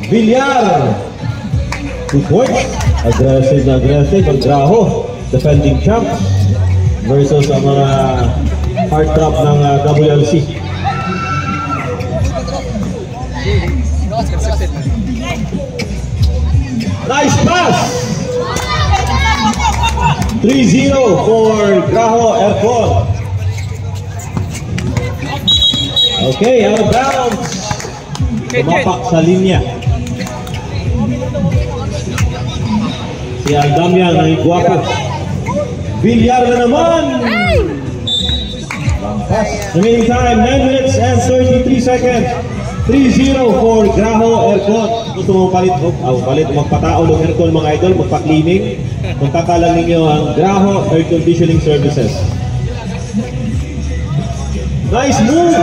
Villar. 2 points. Aggressive na aggressive ang Graho, defending champs versus ang mga heartthrob ng WLC. Nice pass! 3-0 for Graho Airport. Okay, out of bounds. Tumapak sa linya. Si Aldamian ay guwapo. Villar na naman. Remaining time 9 minutes and 33 seconds. 3-0 for Graho Airport. Gusto mo palit magpatao ng aircon mga idol, magpa-cleaning. Kontakta lang ninyo ang Graho Air Conditioning Services. Nice move.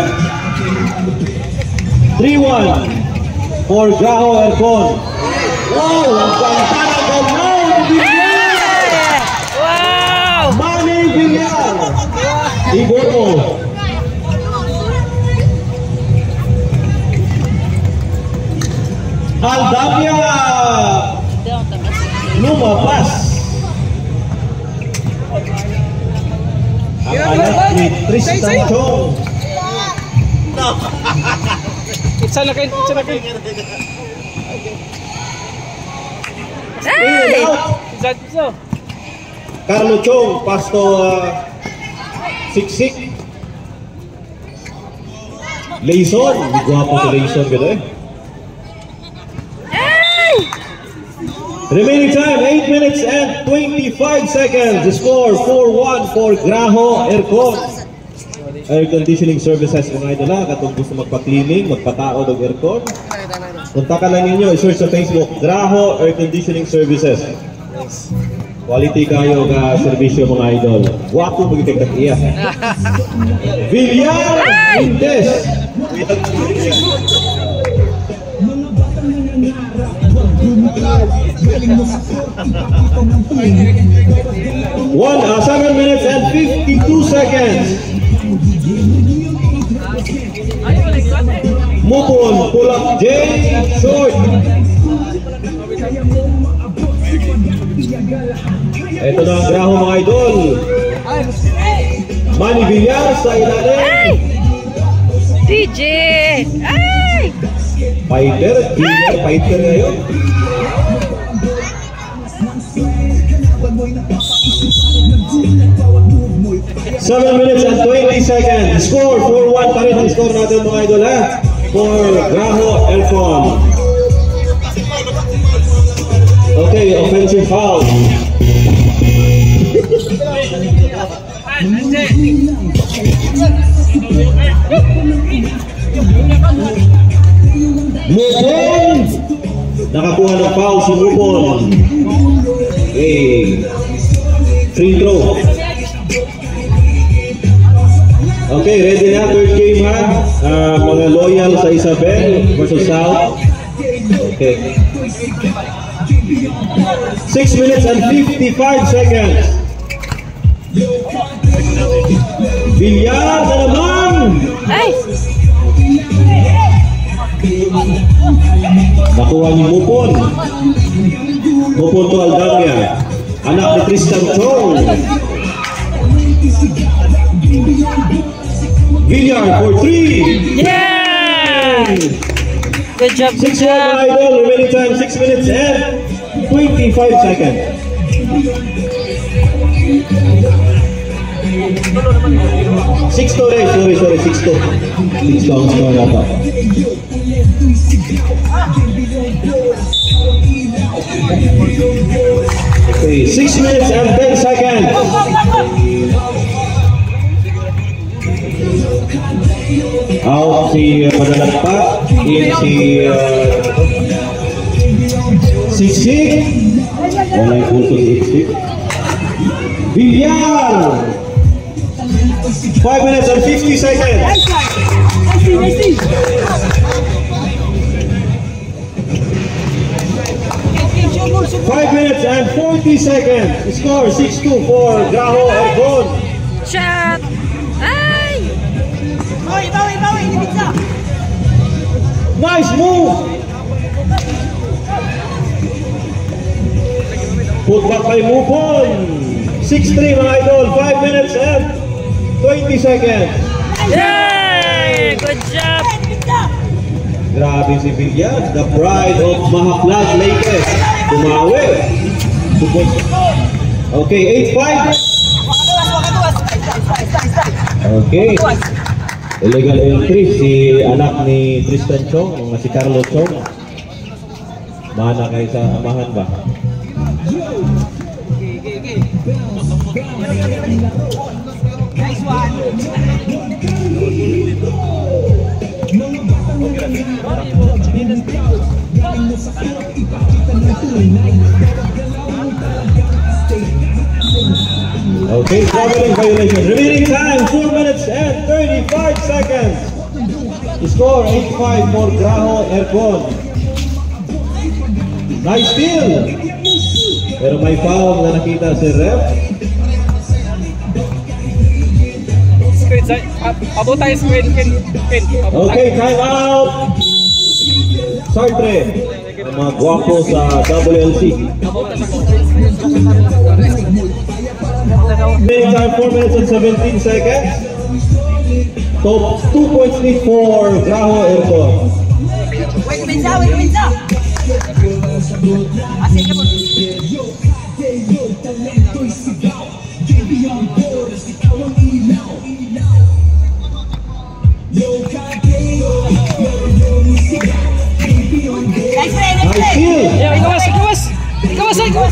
3-1 for Graho Aircon. Wow! Ang ganda ng gawin! Villar! Wow! Manny Villar! Iboto. Aldamia! Lumabas! Ang anak ni Tristan Chong. Itsa na kayo. Hey! Carlo Chong, pasto siksik. Layson, guwapo si Layson gano'n eh. Remaining time 8 minutes and 25 seconds. The score 4-1 for Graho Aircon. Air Conditioning Services mga idol na katong gusto magpa-cleaning, magpatao ng aircon. Kontakan lang ninyo, i-search sa Facebook Graho Air Conditioning Services. Quality kayo ka servisyo mga idol. Wapo magiging iya. Villar Indes. One 7 minutes and 52 seconds. Mupon, pull-up J, short. Ito na ang Graho mga idol. Manny Villar sa ilalim. DJ! Ay! Fighter ngayon. 7 minutes and 20 seconds. Score 4-1 pa rin ang score natin mga idol ha. For Graho Aircon. Okay, offensive foul. Mupon! Nakakuha ng foul si Mupon. Okay. Free throw. Okay, ready na. Third game ha. Mga loyal sa Isabel versus South. Okay. 6 minutes and 55 seconds. Villar na naman! Ay! Nakuha ni Mupon. Mupon to Aldamia. Anak ni Tristan Chong. Villar for 3. Yeah! Good job, good 6-1 job. idol. Remaining time 6 minutes and 25 seconds. 6-2 rin. Sorry. 6-2. 6-2 ang score na pa. Okay, 6 minutes and 10 seconds. Out si Padalagpa, in si Siksik. Walang puso si Siksik. Villar! 5 minutes and 50 seconds. 5 minutes and 40 seconds. Score 6-2 for Graho Aircon. Shot! Ay! Bawi, ini bisa. Nice move. Put back by Mupon. 6-3 mga idol. 5 minutes and 20 seconds. Yay! Good job! Grabe si Villar, the pride of Mahaklag Lakers. Tumawi. Okay, 8-5. Okay. Illegal entry si anak ni Tristan Chong, si Carlos Chong. Mana kayo sa amahan ba? Nice one. Okay, traveling violation. Remaining time 4 minutes and 35 seconds. Score 8-5 for Graho Ercon. Nice steal. Pero may foul na nakita si ref. Screen side. Abot tayo screen. Okay, time out. Sartre. Ang mga gwapo sa WLC. Remaining time 4 minutes and 17 seconds. Top 2 points lead for Graho Ercon. Wait, minsa. Asin ka po. Nice steal. Yeah, ikawas! Go.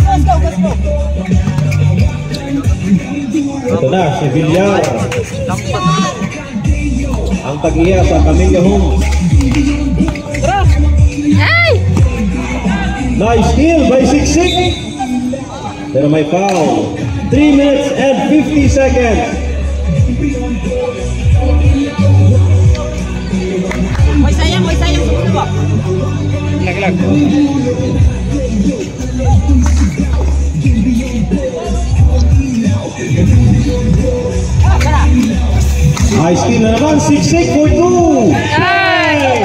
Ito na, si Villar. Ang tag-iya sa Camilla Homes. Ay! Nice steal by Siksik. Pero may foul. 3 minutes and 50 seconds. May sayang sa ulo ba? Lag. Nice steal na naman. Siksik for 2. Ay!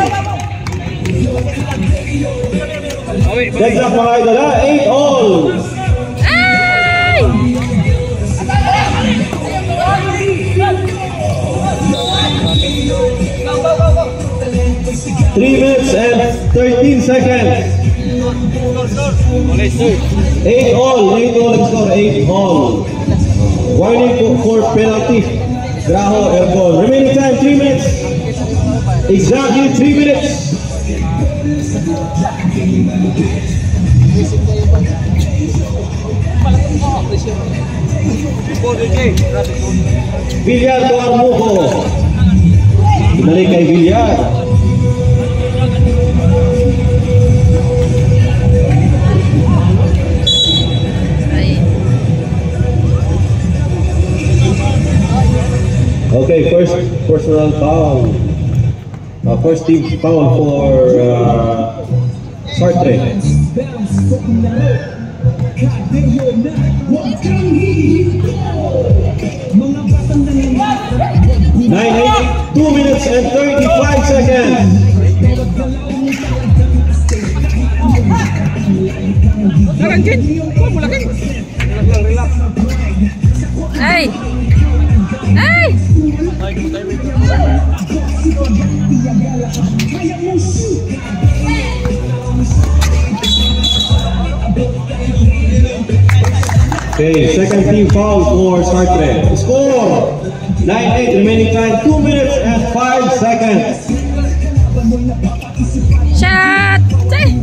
Deadlock mga idol ha. 8-all. Ay! 3 minutes and 13 seconds. 8-all. 8-all ang score. 8-all. Warning for penalty. Graho Ercon. Remaining time 3 minutes. Exactly 3 minutes. Villar to Armujo. Binalik kay Villar. Okay, first personal foul. First team foul for Sartre. 2 minutes and 35 seconds. Ay! Ay! Okay, second team foul for Sartre. Score 9-8, remaining time 2 minutes and 5 seconds. Shot! Ay!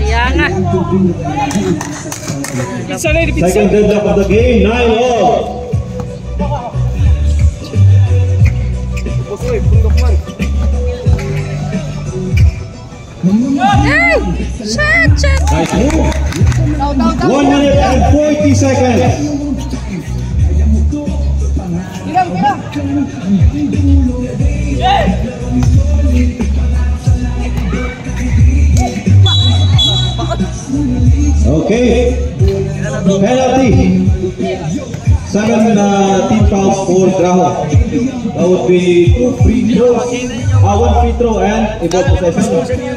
Kaya nga. Second deadlock of the game, 9-all. Ay! Shot! Nice move. 1 minute and 40 seconds. Okay. Penalty. 7 team fouls for Graho. That would be 2 free throws, 1 free throw and a ball possession.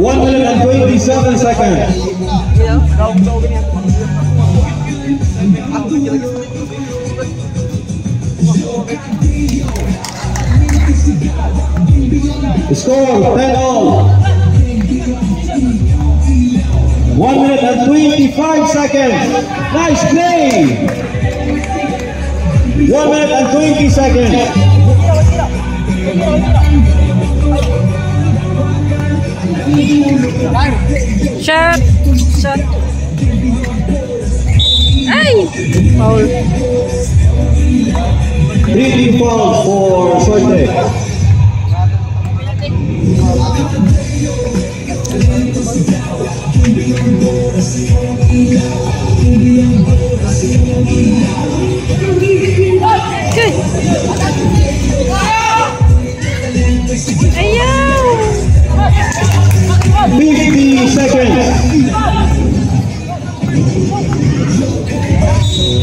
1 minute and 27 seconds. The score 10-all. 1 minute and 25 seconds. Nice play. 1 minute and 20 seconds. Shot. Shot. Ay! Foul. 3 team fouls for Sorte. Okay. Ayaw! 50 seconds.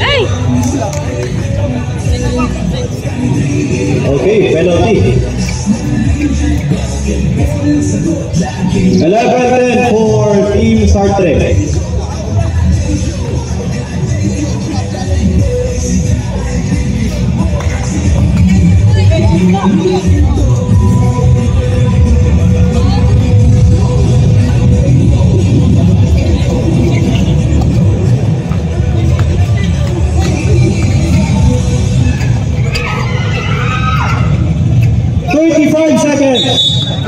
Ay! Okay, penalty. 11-10 for Team Sartre.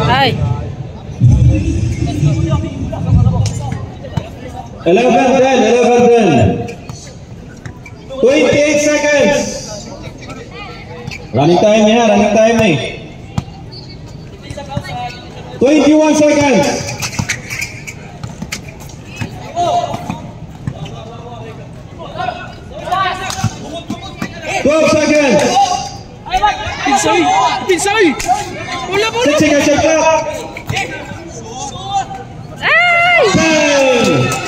Ay! 11-10. 28 seconds. Running time niya, running time eh. 21 seconds. 12 seconds. Pinsay! Pinsay! Wala mo 6 seconds shot clock. Ay! 10.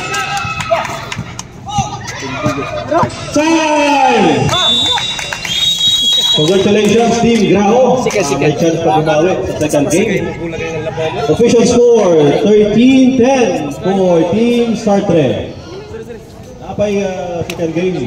Time! Congratulations Team Graho. May chance pa bumawi sa second game. Official score 13-10 for Team Sartre. Napay second game.